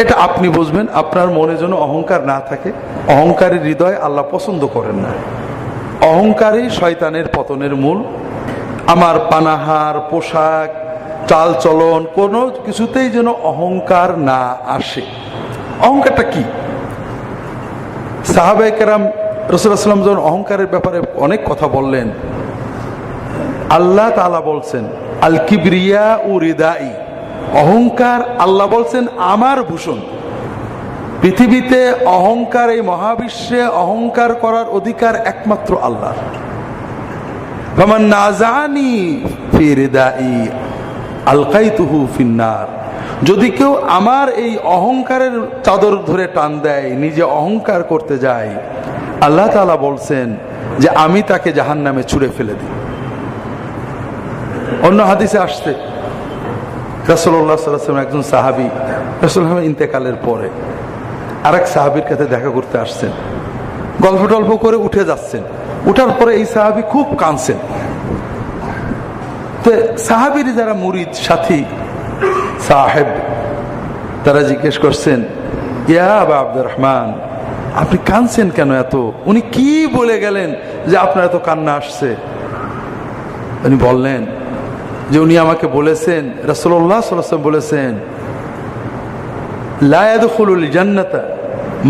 এটা আপনি বুঝবেন। আপনার মনে যেন অহংকার না থাকে। অহংকারী হৃদয় আল্লাহ পছন্দ করেন না। অহংকারই শয়তানের পতনের মূল। আমার পানাহার, পোশাক, চাল চলন কোনো কিছুতেই যেন অহংকার না আসে। অহংকারটা কি? সাহাবায়ে কেরাম রাসূলুল্লাহ সাল্লাল্লাহু আলাইহি ওয়াসাল্লাম যখন অহংকারের ব্যাপারে অনেক কথা বললেন, আল্লাহ তাআলা বলছেন আল কিবরিয়া উ রিদাই, অহংকার আল্লাহ বলছেন আমার ভূষণ। পৃথিবীতে অহংকার, এই মহাবিশ্বে অহংকার করার অধিকার একমাত্র আল্লাহর। ফামান নাযানি ফি রিদাই আলকাইতুহু ফিন্নার, যদি কেউ আমার এই অহংকারের চাদর ধরে টান দেয়, নিজে অহংকার করতে যায়, আল্লাহ তাআলা বলছেন যে আমি তাকে জাহান্নামে ছুঁড়ে ফেলে দিই। অন্য হাদিসে আসছে রাসূলুল্লাহ সাল্লাল্লাহু আলাইহি ওয়াসাল্লাম একজন সাহাবী রাসূলুল্লাহ ইন্তেকালের পরে আরেক সাহাবীর কাছে দেখা করতে আসছেন। গল্প টল্প করে উঠে যাচ্ছেন। উঠার পরে এই সাহাবী খুব কাঁদছেন। তো সাহাবীর যারা মুরিদ সাথী সাহেব, তারা জিজ্ঞেস করছেন, ইয়া আবা আব্দুর রহমান, আপনি কাঁদছেন কেন এত? উনি কি বলে গেলেন যে আপনার এত কান্না আসছে? উনি বললেন যে উনি আমাকে বলেছেন, রাসূলুল্লাহ সাল্লাল্লাহু আলাইহি ওয়াসাল্লাম বলেছেন, লা ইয়াদখুলুল জান্নাতা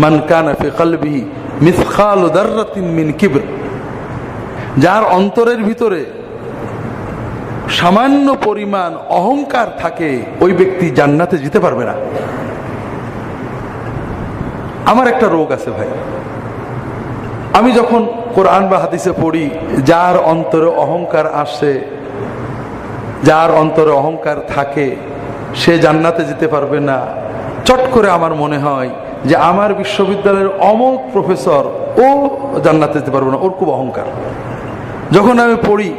মান কানা ফি কলবিহি মিসকালু দাররাতিন মিন কিবর, যার অন্তরের ভিতরে সামান্য পরিমাণ অহংকার থাকে ওই ব্যক্তি জান্নাতে যেতে পারবে না। আমার একটা রোগ আছে ভাই, আমি যখন কোরআন বা হাদিসে পড়ি যার অন্তরে অহংকার আসে, যার অন্তরে অহংকার থাকে সে জান্নাতে যেতে পারবে না, চট করে আমার মনে হয় যে আমার বিশ্ববিদ্যালয়ের অমুক প্রফেসর ও জান্নাতে যেতে পারবে না, ওর খুব অহংকার। যখন আমি পড়ি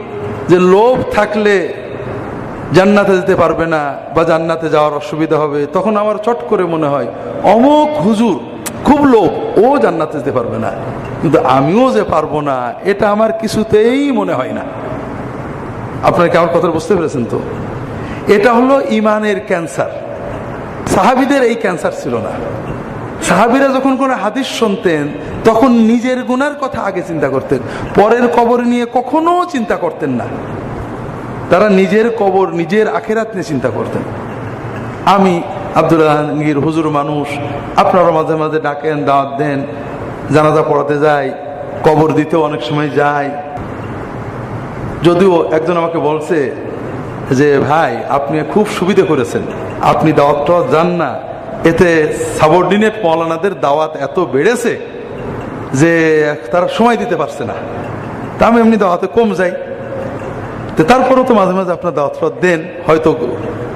যে লোভ থাকলে জান্নাতে যেতে পারবে না বা জান্নাতে যাওয়ার অসুবিধা হবে, তখন আমার চট করে মনে হয় অমুক হুজুর খুব লোভ, ও জান্নাতে যেতে পারবে না। কিন্তু আমিও যে পারবো না এটা আমার কিছুতেই মনে হয় না। আপনারা কি আমার কথা বুঝতে পেরেছেন? তো এটা হলো ইমানের ক্যান্সার। সাহাবীদের এই ক্যান্সার ছিল না। সাহাবীরা যখন কোনো হাদিস শুনতেন তখন নিজের গুনার কথা আগে চিন্তা করতেন, পরের কবর নিয়ে কখনো চিন্তা করতেন না। তারা নিজের কবর, নিজের আখিরাত নিয়ে চিন্তা করতেন। আমি আব্দুল আলমগীর হুজুর মানুষ, আপনারা মাঝে মাঝে ডাকেন, দাওয়াত দেন, জানাজা পড়াতে যাই, কবর দিতেও অনেক সময় যাই। যদিও একজন আমাকে বলছে যে ভাই আপনি খুব সুবিধা করেছেন, আপনি দাওয়াত যান না, এতে সাবঅর্ডিনেট মৌলানাদের দাওয়াত এত বেড়েছে যে তারা সময় দিতে পারছে না। তা আমি এমনি দাওয়াতে কম যাই, তো তারপরেও তো মাঝে মাঝে আপনার দাওয়াত দেন। হয়তো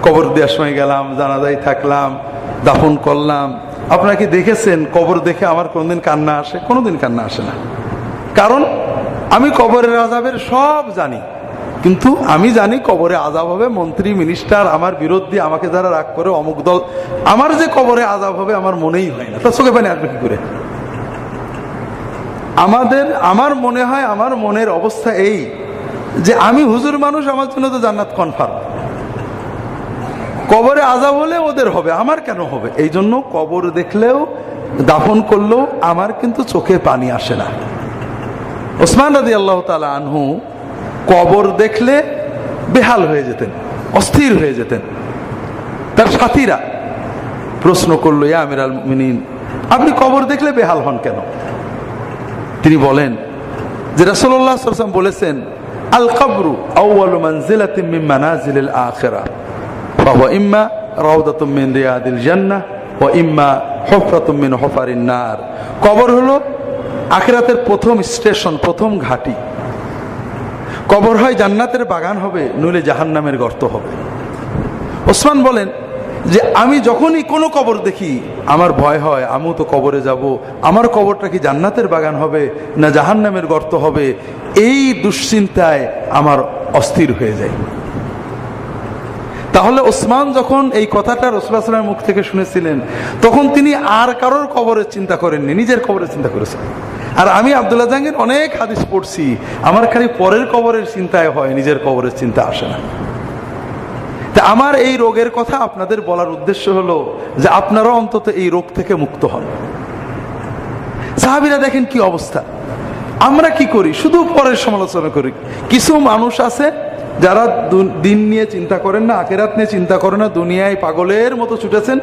কবর দেওয়ার সময় গেলাম, জানাজায় থাকলাম, দাফন করলাম। আপনারা কি দেখেছেন কবর দেখে আমার কোনোদিন কান্না আসে? কোনোদিন কান্না আসে না। কারণ আমি কবরের আযাবের সব জানি, কিন্তু আমি জানি কবরে আযাব হবে, মন্ত্রী মিনিস্টার আমার বিরোধী, আমাকে যারা রাগ করে অমুক দল, আমার যে কবরে আযাব হবে আমার মনেই হয় না। তা চোখে পানি আসবে কি করে? আমার মনে হয়, আমার মনের অবস্থা এই যে আমি হুজুর মানুষ, আমার জন্য তো জান্নাত কনফার্ম। কবরে আযাব হলে ওদের হবে, আমার কেন হবে? এই জন্য কবর দেখলেও, দাফন করলেও আমার কিন্তু চোখে পানি আসে না। ওসমান রাদিয়াল্লাহু তাআলা আনহু কবর দেখলে বেহাল হয়ে যেতেন, অস্থির হয়ে যেতেন। তার সাথীরা প্রশ্ন করলো, ইয়া আমিরুল মুমিনিন, আপনি কবর দেখলে বেহাল হন কেন? তিনি বলেন যে রাসূলুল্লাহ সাল্লাল্লাহু আলাইহি ওয়াসাল্লাম বলেছেন, আল কবরু আউয়ালু মানজিলাতিন মিন মানাজিলিল আখিরাহ ফাহুয়া ইম্মা রাউদাতুম মিন রিয়াদিল জান্নাহ ওয়া ইম্মা হুফরাতুম মিন হুফারিন নার। কবর হলো আখিরাতের প্রথম স্টেশন, প্রথম ঘাঁটি। কবর হয় জান্নাতের বাগান হবে, নইলে জাহান্নামের গর্ত হবে। ওসমান বলেন যে আমি যখনই কোনো কবর দেখি আমার ভয় হয়, আমিও তো কবরে যাব, আমার কবরটা কি জান্নাতের বাগান হবে না জাহান্নামের গর্ত হবে, এই দুশ্চিন্তায় আমার অস্থির হয়ে যায়। তাহলে ওসমান যখন এই কথাটা রাসূলুল্লাহ সাল্লাল্লাহু আলাইহি ওয়াসাল্লামের মুখ থেকে শুনেছিলেন, তখন তিনি আর কারোর কবরের চিন্তা করেননি, নিজের কবরের চিন্তা করেছেন। আর আমি আব্দুল্লাহ জাহাঙ্গীর অনেক হাদিস পড়ছি, আমার খালি পরের কবরের চিন্তায় হয়, নিজের কবরের চিন্তা আসে না। তা আমার এই রোগের কথা আপনাদের বলার উদ্দেশ্য হলো যে আপনারা অন্তত এই রোগ থেকে মুক্ত হন। সাহাবীরা দেখেন কি অবস্থা। আমরা কি করি, শুধু পরের সমালোচনা করি। কিছু মানুষ আছে যারা দিন নিয়ে চিন্তা করেন না, আখিরাত নিয়ে চিন্তা করেন না, দুনিয়ায় পাগলের মতো ছুটেছেন,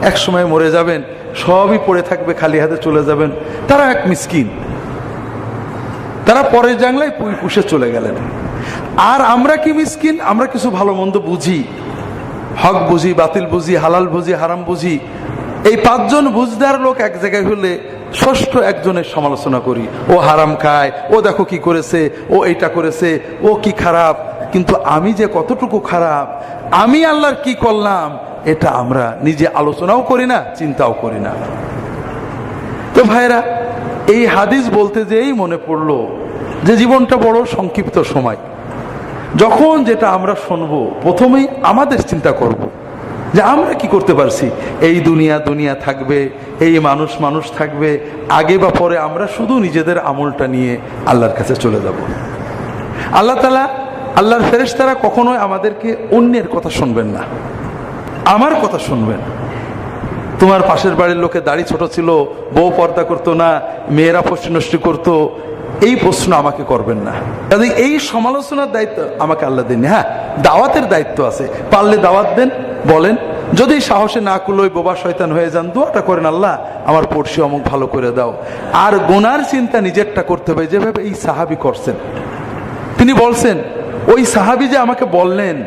এক সময় মরে যাবেন, সবই পড়ে থাকবে, খালি হাতে চলে যাবেন। তারা এক মিসকিন, তারা পরের জাংলায় পুষে চলে গেলেন। আর আমরা কি মিসকিন, আমরা কিছু ভালো মন্দ বুঝি, হক বুঝি, বাতিল বুঝি, হালাল বুঝি, হারাম বুঝি। এই পাঁচজন বুঝদার লোক এক জায়গায় হলে ষষ্ঠ একজনের সমালোচনা করি, ও হারাম খায়, ও দেখো কি করেছে, ও এইটা করেছে, ও কি খারাপ। কিন্তু আমি যে কতটুকু খারাপ, আমি আল্লাহর কি করলাম, এটা আমরা নিজে আলোচনাও করি না, চিন্তাও করি না। তো ভাইরা, এই হাদিস বলতে যেই মনে পড়লো যে জীবনটা বড় সংক্ষিপ্ত সময়। যখন যেটা আমরা শুনবো, প্রথমেই আমাদের চিন্তা করব যে আমরা কি করতে পারছি। এই দুনিয়া দুনিয়া থাকবে, এই মানুষ মানুষ থাকবে, আগে বা পরে আমরা শুধু নিজেদের আমলটা নিয়ে আল্লাহর কাছে চলে যাব। আল্লাহ তাআলা, আল্লাহর ফেরেশতারা কখনোই আমাদেরকে অন্যের কথা শুনবেন না, আমার কথা শুনবেন। তোমার পাশের বাড়ির লোকে দাড়ি ছোট ছিল, বউ পর্দা করতো না, মেয়েরা ফষ্টি নষ্টি করতো, এই প্রশ্ন আমাকে করবেন না। কাজে এই সমালোচনার দায়িত্ব আমাকে আল্লাহ দেন। হ্যাঁ, দাওয়াতের দায়িত্ব আছে, পারলে দাওয়াত দেন, বলেন। যদি সাহসে না কুলোই বোবা শয়তান হয়ে যান, দোয়াটা করেন, আল্লাহ আমার পড়শি অমুক ভালো করে দাও। আর গুনার চিন্তা নিজেরটা করতে হবে, যেভাবে এই সাহাবী করছেন। তিনি বলছেন, ওই সাহাবী যে আমাকে বললেন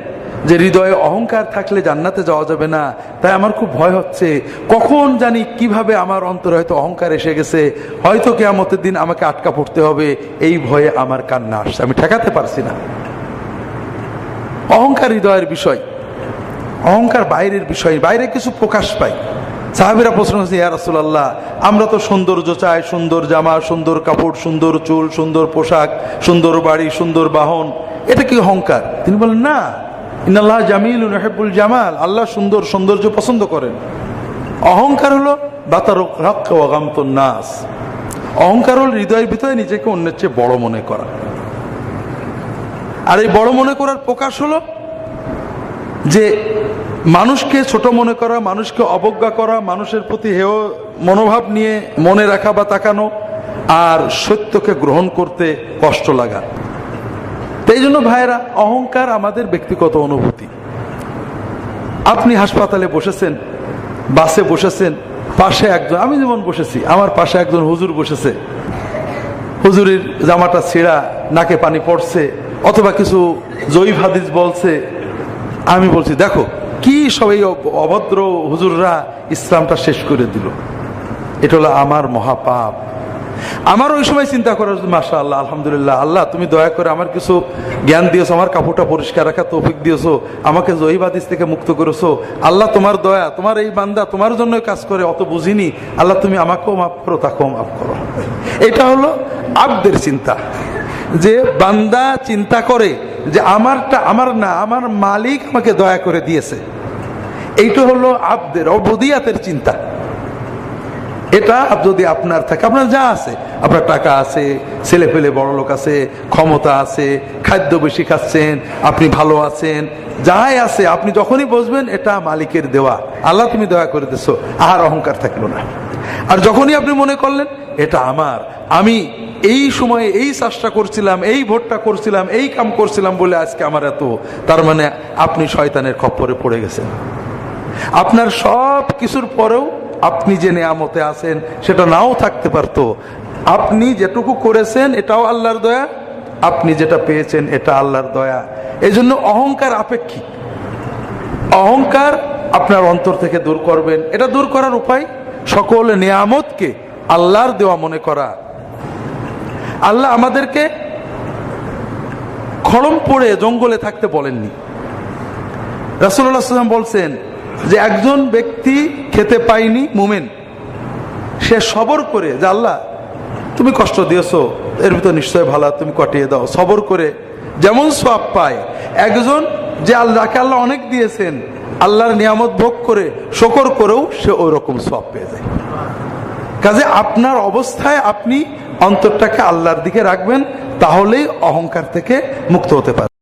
যে হৃদয়ে অহংকার থাকলে জান্নাতে যাওয়া যাবে না, তাই আমার খুব ভয় হচ্ছে, কখন জানি কিভাবে আমার অন্তরে হয়তো অহংকার এসে গেছে, হয়তো কিয়ামতের দিন আমাকে আটকা পড়তে হবে, এই ভয়ে আমার কান্না আসছে, আমি ঠেকাতে পারছি না। অহংকার হৃদয়ের বিষয়, অহংকার বাইরের বিষয়, বাইরে কিছু প্রকাশ পায়। সাহাবীরা প্রশ্ন করছে, ইয়া রাসূলুল্লাহ, আমরা তো সৌন্দর্য চাই, সুন্দর জামা, সুন্দর কাপড়, সুন্দর চুল, সুন্দর পোশাক, সুন্দর বাড়ি, সুন্দর বাহন, এটা কি অহংকার? তিনি বলেন, না, ইন্নাল্লাহ জামিলুন ইউহিব্বুল জামাল, আল্লাহ সুন্দর, সৌন্দর্য পছন্দ করেন। অহংকার হলো বাতারুক হক ওয়া গামতুন নাস, অহংকার হলো হৃদয়ের ভিতরে নিজেকে অন্যের চেয়ে বড় মনে করা। আর এই বড় মনে করার প্রকাশ হলো যে মানুষকে ছোট মনে করা, মানুষকে অবজ্ঞা করা, মানুষের প্রতি হেয় মনোভাব নিয়ে মনে রাখা বা তাকানো, আর সত্যকে গ্রহণ করতে কষ্ট লাগা। এই জন্য ভাইয়েরা, অহংকার আমাদের ব্যক্তিগত অনুভূতি। আপনি হাসপাতালে বসেছেন, বাসে বসেছেন, পাশে একজন, আমি যেমন বসেছি, আমার পাশে একজন হুজুর বসেছে, হুজুরের জামাটা ছেঁড়া, নাকে পানি পড়ছে, অথবা কিছু জয়ীফ হাদিস বলছে। আমি বলছি, দেখো কি সব এই অভদ্র হুজুররা ইসলামটা শেষ করে দিল, এটা হলো আমার মহাপাপ। আমার ওই সময় চিন্তা করার, মাশাআল্লাহ, আলহামদুলিল্লাহ, আল্লাহ তুমি দয়া করে আমার কিছু জ্ঞান দিয়েছো, আমার কাপড়টা পরিষ্কার রাখা তৌফিক দিয়েছো, আমাকে জয়ীফ হাদিস থেকে মুক্ত করেছো, আল্লাহ তোমার দয়া, তোমার এই বান্দা তোমার জন্য কাজ করে, অত বুঝিনি, আল্লাহ তুমি আমাকেও মাফ করো, তাকেও মাফ করো। এটা হলো আব্দের চিন্তা, যে বান্দা চিন্তা করে যে আমারটা আমার না, আমার মালিক আমাকে দয়া করে দিয়েছে। এইটা হলো আব্দের অবদিয়াতের চিন্তা। এটা যদি আপনার থাকে, আপনার যা আছে, আপনার টাকা আছে, ছেলে পেলে বড় লোক আছে, ক্ষমতা আছে, খাদ্য বেশি খাচ্ছেন, আপনি ভালো আছেন, যাই আছে, আপনি যখনই বসবেন এটা মালিকের দেওয়া, আল্লাহ তুমি দয়া করে দিছো, আর অহংকার থাকলো না। আর যখনই আপনি মনে করলেন এটা আমার, আমি এই সময়ে এই চাষটা করছিলাম, এই ভোটটা করছিলাম, এই কাম করছিলাম বলে আজকে আমার এত, তার মানে আপনি শয়তানের খপ্পরে পড়ে গেছেন। আপনার সব কিছুর পরেও আপনি যে নেয়ামতে আছেন সেটা নাও থাকতে পারতো। আপনি যেটুকু করেছেন এটাও আল্লাহর দয়া, আপনি যেটা পেয়েছেন এটা আল্লাহর দয়া। এই জন্য অহংকার আপেক্ষিক। অহংকার আপনার অন্তর থেকে দূর করবেন। এটা দূর করার উপায়, সকল নেয়ামতকে আল্লাহর দেওয়া মনে করা। আল্লাহ আমাদেরকে খড়ম পড়ে জঙ্গলে থাকতে বলেননি। রাসূলুল্লাহ সাল্লাল্লাহু আলাইহি ওয়াসাল্লাম বলছেন যে একজন ব্যক্তি খেতে পায়নি, মুমিন, সে সবর করে, যে আল্লাহ তুমি কষ্ট দিয়েছো, এর ভিতর নিশ্চয় ভালো, তুমি কাটিয়ে দাও, সবর করে যেমন সওয়াব পায়। একজন যে যাকে আল্লাহ অনেক দিয়েছেন, আল্লাহর নিয়ামত ভোগ করে শুকর করেও সে ওই রকম সওয়াব পেয়ে যায়। কাজে আপনার অবস্থায় আপনি অন্তরটাকে আল্লাহর দিকে রাখবেন, তাহলেই অহংকার থেকে মুক্ত হতে পারবেন।